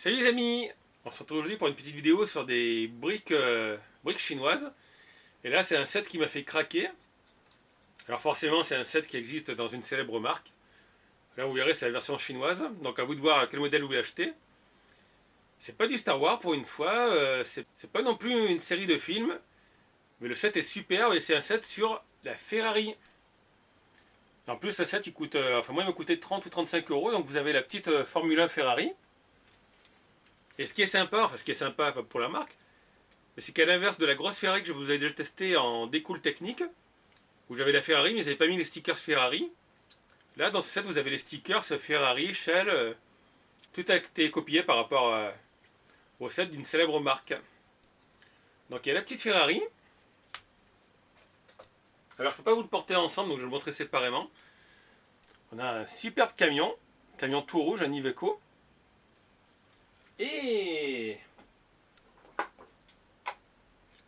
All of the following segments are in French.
Salut les amis, on se retrouve aujourd'hui pour une petite vidéo sur des briques chinoises. Et là c'est un set qui m'a fait craquer. Alors forcément c'est un set qui existe dans une célèbre marque. Là vous verrez c'est la version chinoise, donc à vous de voir quel modèle vous voulez acheter. C'est pas du Star Wars pour une fois, c'est pas non plus une série de films. Mais le set est superbe et c'est un set sur la Ferrari. En plus le set il coûte, enfin moi il m'a coûté 30 ou 35 euros, donc vous avez la petite Formule 1 Ferrari. Et ce qui est sympa, enfin ce qui est sympa pour la marque, c'est qu'à l'inverse de la grosse Ferrari que je vous avais déjà testé en découle technique, où j'avais la Ferrari mais ils n'avaient pas mis les stickers Ferrari, là dans ce set vous avez les stickers Ferrari, Shell, tout a été copié par rapport au set d'une célèbre marque. Donc il y a la petite Ferrari. Alors je ne peux pas vous le porter ensemble donc je vais le montrer séparément. On a un superbe camion tout rouge, un Iveco. Et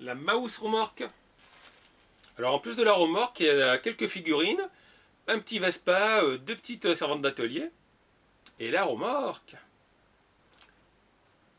la Maus remorque. Alors en plus de la remorque, il y a quelques figurines, un petit Vespa, deux petites servantes d'atelier, et la remorque.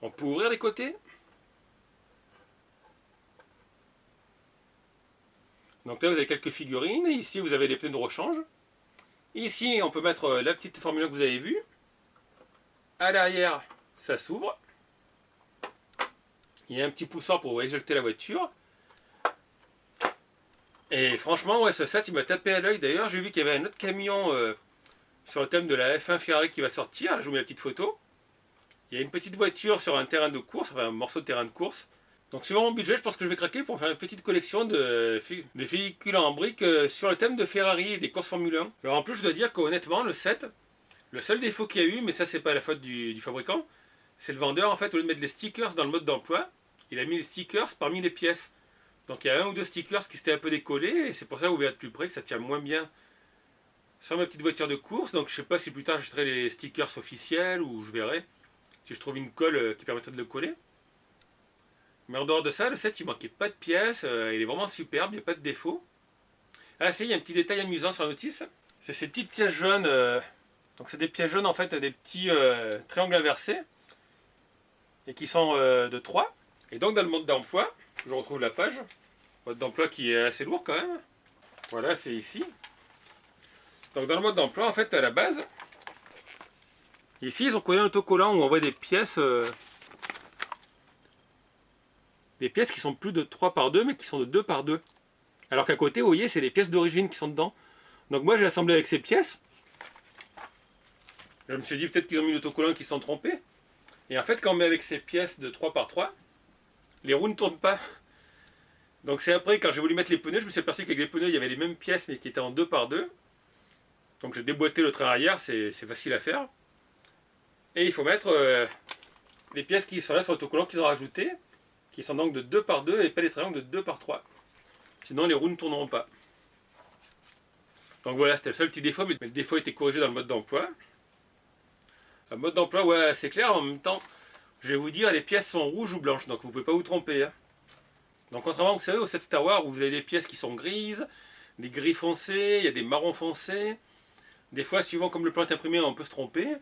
On peut ouvrir les côtés. Donc là vous avez quelques figurines, et ici vous avez les pneus de rechange. Ici on peut mettre la petite Formule 1 que vous avez vue. À l'arrière ça s'ouvre. Il y a un petit poussoir pour éjecter la voiture. Et franchement, ouais, ce set il m'a tapé à l'œil. D'ailleurs, j'ai vu qu'il y avait un autre camion sur le thème de la F1 Ferrari qui va sortir. Là, je vous mets la petite photo. Il y a une petite voiture sur un terrain de course, enfin un morceau de terrain de course. Donc, suivant mon budget, je pense que je vais craquer pour faire une petite collection de véhicules en briques sur le thème de Ferrari et des courses Formule 1. Alors, en plus, je dois dire qu'honnêtement, le set, le seul défaut qu'il y a eu, mais ça, c'est pas la faute du fabricant, c'est le vendeur, en fait, au lieu de mettre les stickers dans le mode d'emploi, il a mis les stickers parmi les pièces. Donc il y a un ou deux stickers qui s'étaient un peu décollés et c'est pour ça que vous verrez de plus près que ça tient moins bien sur ma petite voiture de course. Donc je sais pas si plus tard j'achèterai les stickers officiels ou je verrai si je trouve une colle qui permettrait de le coller. Mais en dehors de ça, le set il manquait pas de pièces, il est vraiment superbe, il n'y a pas de défaut. Ah si, il y a un petit détail amusant sur la notice, c'est ces petites pièces jaunes. Donc c'est des pièces jaunes en fait, des petits triangles inversés et qui sont de 3. Et donc dans le mode d'emploi, je retrouve la page, mode d'emploi qui est assez lourd quand même. Voilà, c'est ici. Donc dans le mode d'emploi, en fait, à la base, ici ils ont collé un autocollant où on voit des pièces qui sont plus de 3 par 2 mais qui sont de 2 par 2. Alors qu'à côté, vous voyez, c'est les pièces d'origine qui sont dedans. Donc moi j'ai assemblé avec ces pièces. Je me suis dit peut-être qu'ils ont mis l'autocollant qui se sont trompés. Et en fait, quand on met avec ces pièces de 3 par 3, les roues ne tournent pas. Donc c'est après, quand j'ai voulu mettre les pneus, je me suis aperçu qu'avec les pneus, il y avait les mêmes pièces, mais qui étaient en 2 par 2. Donc j'ai déboîté le train arrière, c'est facile à faire. Et il faut mettre les pièces qui sont là sur l'autocollant qu'ils ont rajouté, qui sont donc de 2 par 2 et pas les triangles de 2 par 3. Sinon les roues ne tourneront pas. Donc voilà, c'était le seul petit défaut, mais le défaut était corrigé dans le mode d'emploi. Le mode d'emploi, ouais, c'est clair, en même temps, je vais vous dire, les pièces sont rouges ou blanches, donc vous ne pouvez pas vous tromper. Hein. Donc contrairement, vous savez, au set Star Wars, où vous avez des pièces qui sont grises, des gris foncés, il y a des marrons foncés. Des fois, suivant comme le plan est imprimé, on peut se tromper.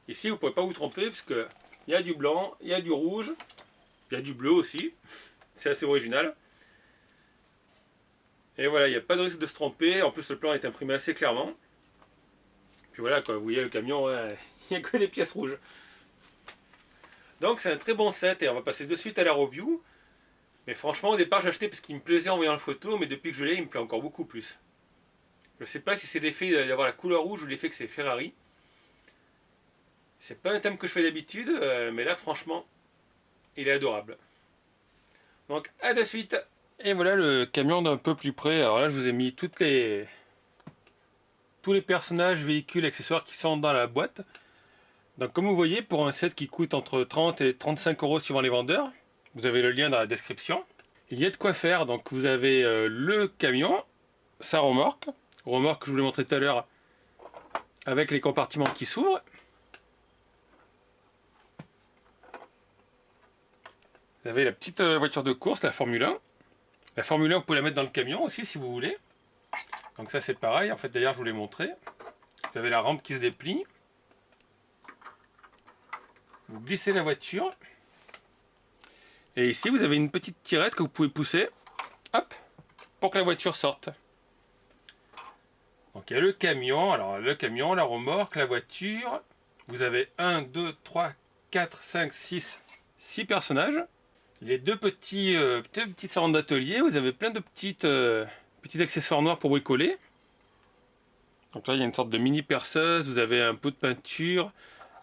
Ici, vous ne pouvez pas vous tromper, parce qu'il y a du blanc, il y a du rouge, il y a du bleu aussi. C'est assez original. Et voilà, il n'y a pas de risque de se tromper. En plus, le plan est imprimé assez clairement. Puis voilà, quoi, vous voyez le camion, ouais, il n'y a que des pièces rouges. Donc c'est un très bon set, et on va passer de suite à la review. Mais franchement, au départ, j'ai acheté parce qu'il me plaisait en voyant la photo, mais depuis que je l'ai, il me plaît encore beaucoup plus. Je ne sais pas si c'est l'effet d'avoir la couleur rouge ou l'effet que c'est Ferrari. C'est pas un thème que je fais d'habitude, mais là, franchement, il est adorable. Donc, à de suite. Et voilà le camion d'un peu plus près. Alors là, je vous ai mis tous les personnages, véhicules, accessoires qui sont dans la boîte. Donc, comme vous voyez, pour un set qui coûte entre 30 et 35 euros suivant les vendeurs, vous avez le lien dans la description. Il y a de quoi faire. Donc, vous avez le camion, sa remorque que je vous l'ai montré tout à l'heure, avec les compartiments qui s'ouvrent. Vous avez la petite voiture de course, la Formule 1. La Formule 1, vous pouvez la mettre dans le camion aussi si vous voulez. Donc ça c'est pareil, en fait d'ailleurs je vous l'ai montré. Vous avez la rampe qui se déplie. Vous glissez la voiture. Et ici, vous avez une petite tirette que vous pouvez pousser. Hop, pour que la voiture sorte. Donc il y a le camion. Alors le camion, la remorque, la voiture. Vous avez 1, 2, 3, 4, 5, 6 personnages. Les deux petites servantes d'atelier. Vous avez plein de petits accessoires noirs pour bricoler. Donc là, il y a une sorte de mini perceuse. Vous avez un pot de peinture,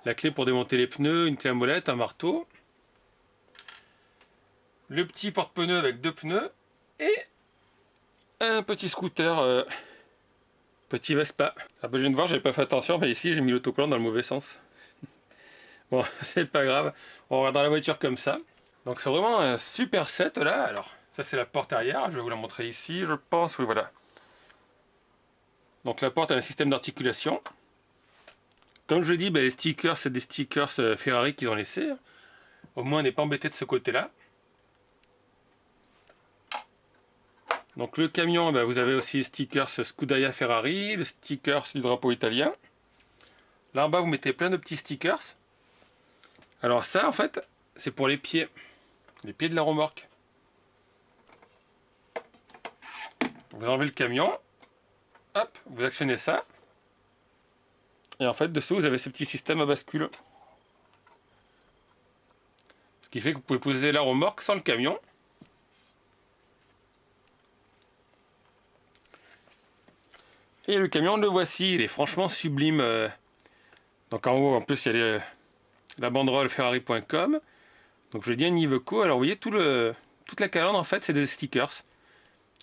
la clé pour démonter les pneus, une clé à molette, un marteau. Le petit porte-pneus avec 2 pneus. Et un petit scooter, petit Vespa. Ah bah, je viens de voir, j'avais pas fait attention, mais ici j'ai mis l'autocollant dans le mauvais sens. Bon, c'est pas grave, on regarde dans la voiture comme ça. Donc c'est vraiment un super set là. Alors, ça c'est la porte arrière, je vais vous la montrer ici, je pense, oui voilà. Donc la porte a un système d'articulation. Comme je dis, bah, les stickers, c'est des stickers Ferrari qu'ils ont laissés. Au moins on n'est pas embêté de ce côté-là. Donc le camion, bah, vous avez aussi les stickers Scuderia Ferrari, le stickers du drapeau italien. Là en bas vous mettez plein de petits stickers. Alors ça en fait c'est pour les pieds de la remorque. Vous enlevez le camion, hop, vous actionnez ça. Et en fait dessous vous avez ce petit système à bascule. Ce qui fait que vous pouvez poser la remorque sans le camion. Et le camion, le voici, il est franchement sublime. Donc en haut, en plus, il y a la banderole ferrari.com. Donc je dis un Iveco. Alors vous voyez, toute la calandre, en fait, c'est des stickers.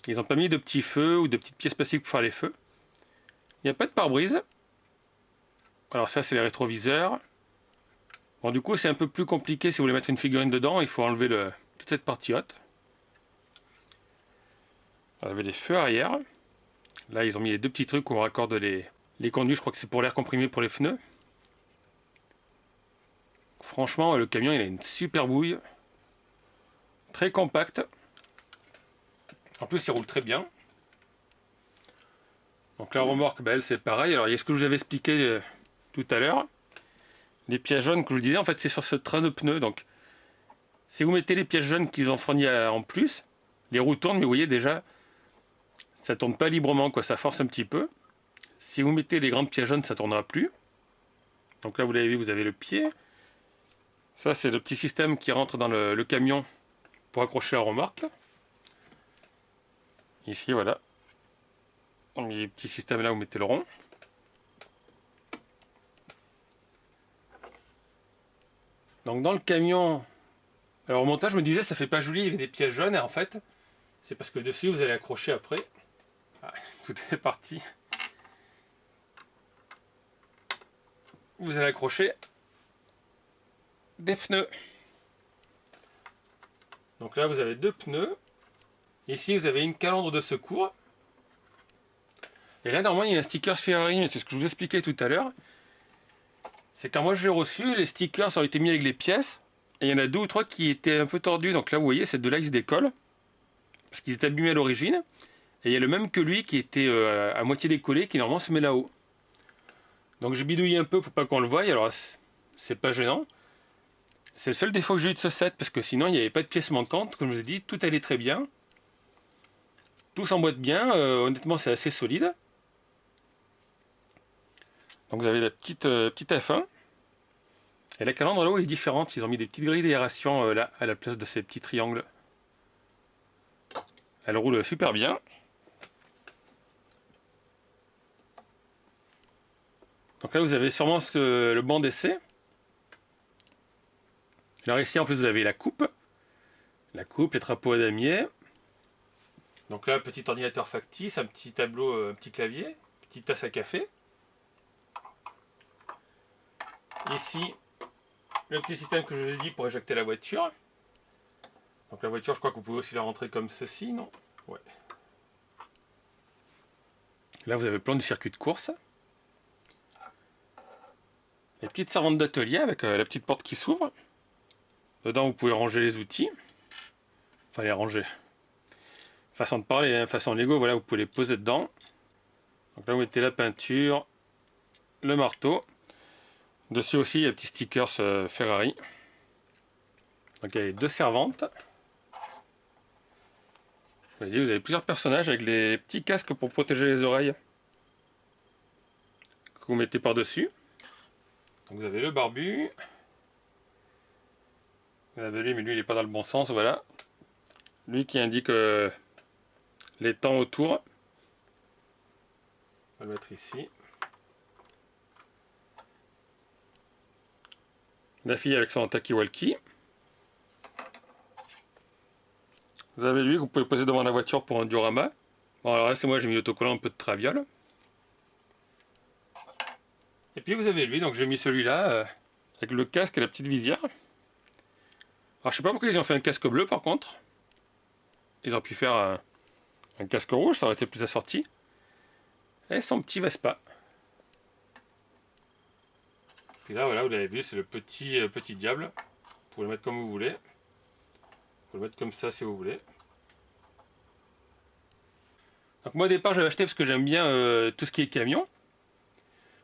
Ils n'ont pas mis de petits feux ou de petites pièces plastiques pour faire les feux. Il n'y a pas de pare-brise. Alors ça, c'est les rétroviseurs. Bon, du coup, c'est un peu plus compliqué si vous voulez mettre une figurine dedans. Il faut enlever toute cette partie haute. Vous avez les feux arrière. Là, ils ont mis les 2 petits trucs où on raccorde les conduits. Je crois que c'est pour l'air comprimé pour les pneus. Franchement, le camion, il a une super bouille. Très compact. En plus, il roule très bien. Donc la remorque, bah, elle, c'est pareil. Alors, il y a ce que je vous avais expliqué tout à l'heure. Les pièces jaunes que je vous disais, en fait, c'est sur ce train de pneus. Donc, si vous mettez les pièces jaunes qu'ils ont fournies en plus, les roues tournent, mais vous voyez déjà, ça tourne pas librement, quoi, ça force un petit peu. Si vous mettez les grandes pièces jaunes, ça tournera plus. Donc là, vous l'avez vu, vous avez le pied. Ça, c'est le petit système qui rentre dans le camion pour accrocher la remorque. Ici, voilà. Donc, il y a le petit système là où vous mettez le rond. Donc dans le camion, alors au montage, je me disais, ça fait pas joli, il y avait des pièces jaunes, et en fait, c'est parce que dessus, vous allez accrocher après. Ah, tout est parti. Vous allez accrocher des pneus. Donc là, vous avez 2 pneus. Ici, vous avez une calandre de secours. Et là, normalement, il y a un sticker Ferrari, mais c'est ce que je vous expliquais tout à l'heure. C'est quand moi je l'ai reçu, les stickers ont été mis avec les pièces. Et il y en a 2 ou 3 qui étaient un peu tordus. Donc là, vous voyez, c'est de là qu'ils se décollent. Parce qu'ils étaient abîmés à l'origine. Et il y a le même que lui qui était à moitié décollé, qui normalement se met là-haut. Donc j'ai bidouillé un peu pour pas qu'on le voie. Alors c'est pas gênant. C'est le seul défaut que j'ai eu de ce set, parce que sinon il n'y avait pas de pièces manquantes. Comme je vous ai dit, tout allait très bien. Tout s'emboîte bien. Honnêtement, c'est assez solide. Donc vous avez la petite F1. Et la calandre là-haut est différente. Ils ont mis des petites grilles d'aération là, à la place de ces petits triangles. Elle roule super bien. Donc là, vous avez sûrement le banc d'essai. Alors ici, en plus, vous avez la coupe, les trapeaux à damier. Donc là, petit ordinateur factice, un petit tableau, un petit clavier, petite tasse à café. Ici, le petit système que je vous ai dit pour éjecter la voiture. Donc la voiture, je crois que vous pouvez aussi la rentrer comme ceci, non? Ouais. Là, vous avez plein de circuits de course. Les petites servantes d'atelier avec la petite porte qui s'ouvre. Dedans, vous pouvez ranger les outils. Enfin, les ranger. Façon de parler, hein, façon Lego, voilà, vous pouvez les poser dedans. Donc là, vous mettez la peinture, le marteau. Dessus aussi, il y a un petit stickers Ferrari. Donc il y a les deux servantes. Vous voyez, vous avez plusieurs personnages avec les petits casques pour protéger les oreilles que vous mettez par-dessus. Donc vous avez le barbu. Vous avez lui, mais lui il n'est pas dans le bon sens, voilà. Lui qui indique les temps autour. On va le mettre ici. La fille avec son talkie-walkie. Vous avez lui que vous pouvez poser devant la voiture pour un diorama. Bon alors là c'est moi, j'ai mis l'autocollant un peu de traviole. Et puis vous avez lui, donc j'ai mis celui-là avec le casque et la petite visière. Alors je sais pas pourquoi ils ont fait un casque bleu par contre. Ils auraient pu faire un casque rouge, ça aurait été plus assorti. Et son petit Vespa. Et là voilà, vous l'avez vu, c'est le petit diable. Vous pouvez le mettre comme vous voulez. Vous pouvez le mettre comme ça si vous voulez. Donc moi au départ j'avais acheté parce que j'aime bien tout ce qui est camion.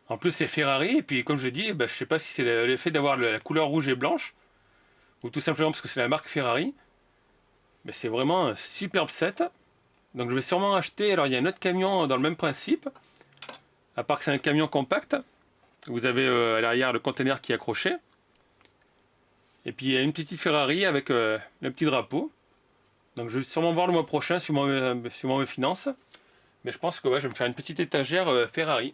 En plus c'est Ferrari, et puis comme je dis, je sais pas si c'est l'effet d'avoir la couleur rouge et blanche, ou tout simplement parce que c'est la marque Ferrari. Mais c'est vraiment un superbe set. Donc je vais sûrement acheter, alors il y a un autre camion dans le même principe, à part que c'est un camion compact. Vous avez à l'arrière le conteneur qui est accroché. Et puis il y a une petite Ferrari avec le petit drapeau. Donc je vais sûrement voir le mois prochain sur mes finances. Mais je pense que ouais, je vais me faire une petite étagère Ferrari.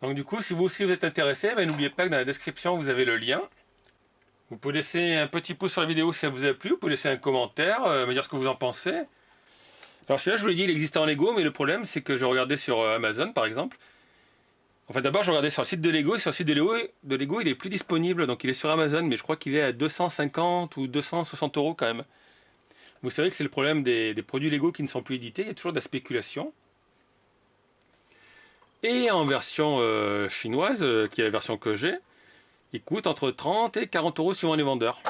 Donc du coup, si vous aussi vous êtes intéressé, n'oubliez pas que dans la description vous avez le lien. Vous pouvez laisser un petit pouce sur la vidéo si ça vous a plu, vous pouvez laisser un commentaire, me dire ce que vous en pensez. Alors celui-là, je vous l'ai dit, il existe en Lego, mais le problème c'est que je regardais sur Amazon par exemple. Enfin d'abord je regardais sur le site de Lego, et sur le site de Lego il est plus disponible, donc il est sur Amazon, mais je crois qu'il est à 250 ou 260 € quand même. Vous savez que c'est le problème des produits Lego qui ne sont plus édités, il y a toujours de la spéculation. Et en version chinoise, qui est la version que j'ai, il coûte entre 30 et 40 € suivant les vendeurs.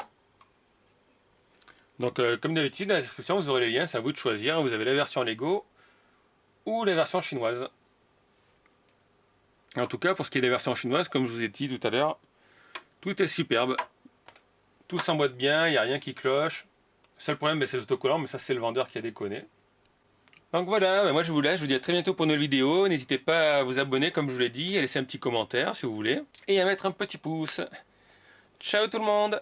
Donc comme d'habitude, dans la description vous aurez les liens, c'est à vous de choisir. Vous avez la version Lego ou la version chinoise. En tout cas, pour ce qui est des versions chinoises, comme je vous ai dit tout à l'heure, tout est superbe. Tout s'emboîte bien, il n'y a rien qui cloche. Le seul problème, c'est les autocollants, mais ça c'est le vendeur qui a déconné. Donc voilà, moi je vous laisse, je vous dis à très bientôt pour une nouvelle vidéo. N'hésitez pas à vous abonner comme je vous l'ai dit, à laisser un petit commentaire si vous voulez, et à mettre un petit pouce. Ciao tout le monde!